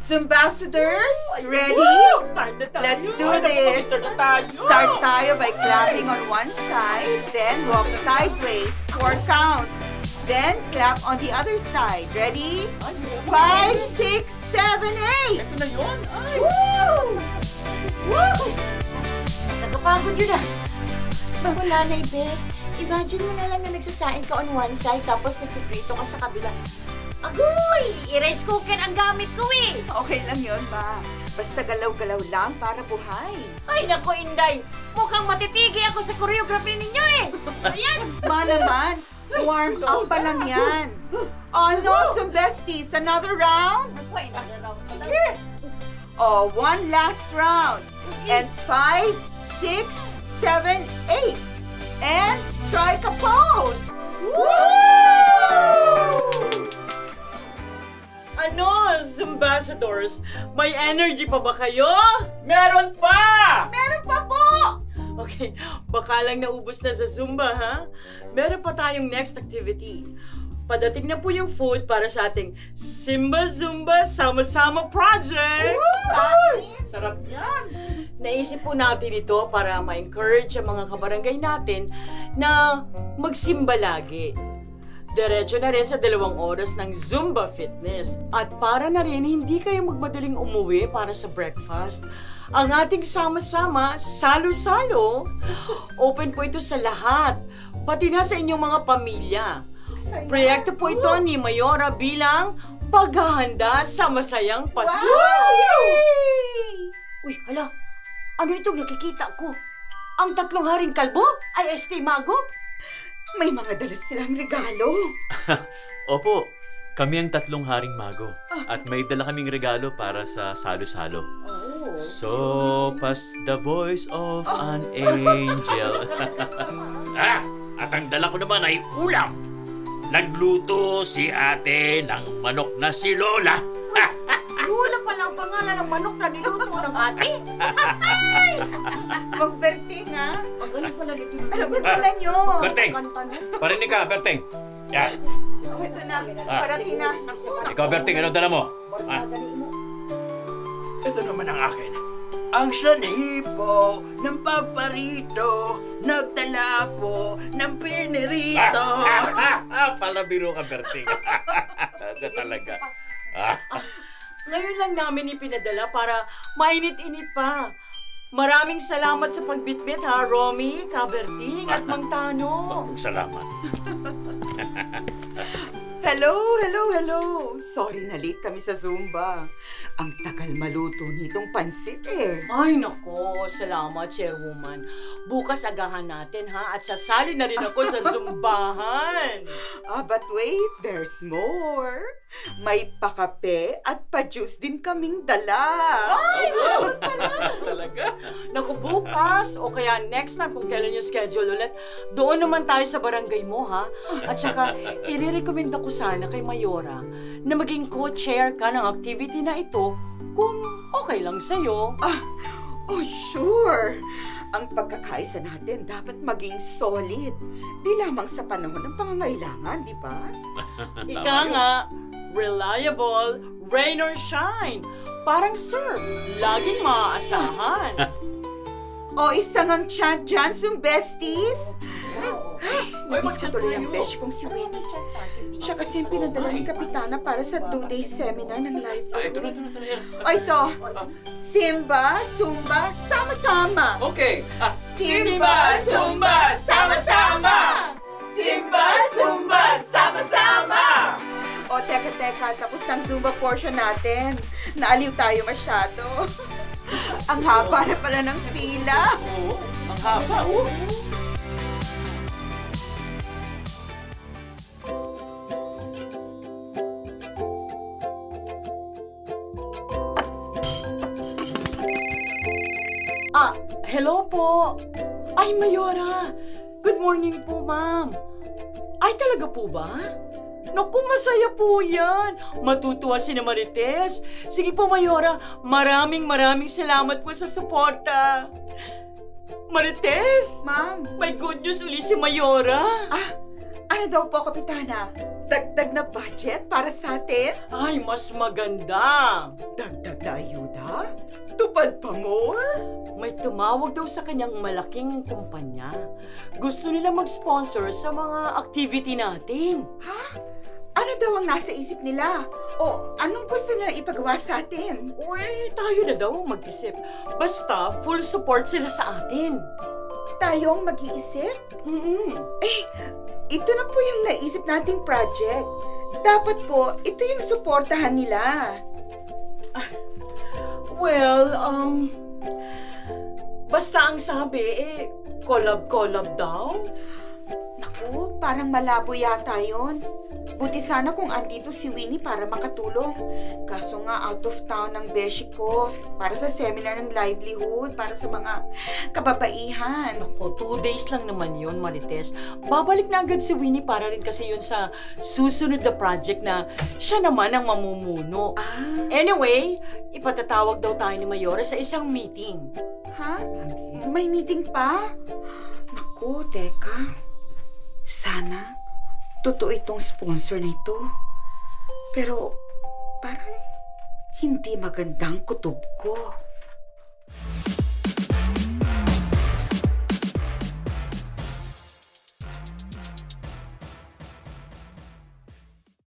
Zumbassadors, ready? Start na tayo. Let's do this. Start tayo by clapping on one side, then walk sideways, 4 counts. Then clap on the other side. Ready? 5, 6, 7, 8. Ito na yun. Ay. Woo! Woo! Nakapagod yun ah. Wala na, Ibe. Imagine mo na lang na nagsasain ka on one side tapos nagpiprito ka sa kabila. Agoy! I-rice cooker ang gamit ko eh! Okay lang yun, Ma. Basta galaw-galaw lang para buhay. Ay, naku, Inday! Mukhang matitigi ako sa choreography ninyo eh! Ayan! Ma naman, warm up pa lang yan. Oh no, some besties, another round? Wait, ano? Sige. Oh, one last round. And 5, 6, 7, 8. And strike a pose! Woo! Ano, Zumbassadors? May energy pa ba kayo? Meron pa! Meron pa po! Okay, baka lang naubos na sa Zumba, ha? Meron pa tayong next activity. Padating na po yung food para sa ating Simba Zumba Sama-Sama Project! Sarap yan! Naisip po natin ito para ma-encourage ang mga kabarangay natin na magsimba lagi. Diretso na rin sa 2 oras ng Zumba Fitness. At para na rin hindi kayo magmadaling umuwi para sa breakfast. Ang ating sama-sama, salo-salo. Open po ito sa lahat, pati na sa inyong mga pamilya. Proyekto po ito ni Mayora bilang paghahanda sa masayang Pasko. Uy, hala! Ano itong nakikita ko? Ang 3 haring kalbo ay Mago? May mga dala silang regalo. Opo, kami ang 3 haring mago. At may dala kaming regalo para sa salo-salo. So, pass the voice of an angel. At ang dala ko naman ay ulam. Nagluto si ate ng manok na si Lola. Lola pala ang pangalan ng manok na niluto ng ate. Mag-Berting, ha? Magaling pala nito. Alam mo pala nyo. Berting, parinig ka, Berting. Yan. Oh, ito na. Parating na. Ikaw, Berting, ano dala mo? Ito naman ang akin. Ang sanhi po ng pagparito, nagtala po ng pinirito. Palabiro ka, Berting. Ito talaga. Ngayon lang namin ipinadala para mainit-init pa. Maraming salamat sa pagbitbit, ha, Romy, Kaberting at Mang Tano. Salamat. Hello, hello, hello. Sorry na late kami sa Zumba. Ang tagal maluto nitong pansit eh. Ay, nako. Salamat, Chairwoman. Bukas agahan natin, ha? At sasali na rin ako sa Zumbahan. But wait, there's more. May pakape at pa-juice din kaming dala. Ay, wow! Talaga? Naku, bukas o kaya next time kung kailan yung schedule ulit, doon naman tayo sa barangay mo, ha? At saka, ire-recommenda ko sana kay Mayora na maging co-chair ka ng activity na ito kung okay lang sa'yo. Oh, sure. Ang pagkakaisa natin dapat maging solid. Di lamang sa panahon ng pangangailangan, di ba? Ika nga, reliable, rain or shine. Parang sir, laging maaasahan. O isang ang chant dyan, some besties. Nabis ko tuloy ang besh kong si Winnie. Siya kasi yung pinadala ng Kapitana para sa 2-day seminar ng life. Ito na. O ito, Simba, Zumba, sama-sama. Okay. Simba, Zumba, sama-sama! Simba, Zumba, sama-sama! O teka, tapos ng Zumba portion natin. Naaliw tayo masyado. Ang haba na pala ng pila. Oo, ang haba. Hello po. Ay, Mayora. Good morning po, ma'am. Ay, talaga po ba? Naku, masaya po yan. Matutuwa si na Marites. Sige po, Mayora. Maraming salamat po sa suporta. Marites! Ma'am. May good news uli si Mayora. Ano daw po, Kapitana? Dagdag na budget para sa atin? Ay, mas maganda. Dagdag na ayuda? Tupad pa more? May tumawag daw sa kanyang malaking kumpanya. Gusto nila mag-sponsor sa mga activity natin. Ha? Ano daw ang nasa isip nila? O anong gusto nila ipagawa sa atin? Uy, tayo na daw ang mag-isip. Basta, full support sila sa atin. Tayong mag-iisip? Ito na po yung naisip nating project. Dapat po, ito yung suportahan nila. Well, basta ang sabi, collab-collab daw. Naku, parang malabo yata yun. Buti sana kung andito si Winnie para makatulong. Kaso nga out of town ng beshi ko para sa seminar ng livelihood, para sa mga kababaihan. Naku, 2 days lang naman yun, Marites. Babalik na agad si Winnie para rin kasi yun sa susunod na project na siya naman ang mamumuno. Anyway, ipatatawag daw tayo ni Mayora sa isang meeting. Ha? May meeting pa? Naku, teka. Sana totoo itong sponsor na ito. Pero parang hindi magandang kutob ko.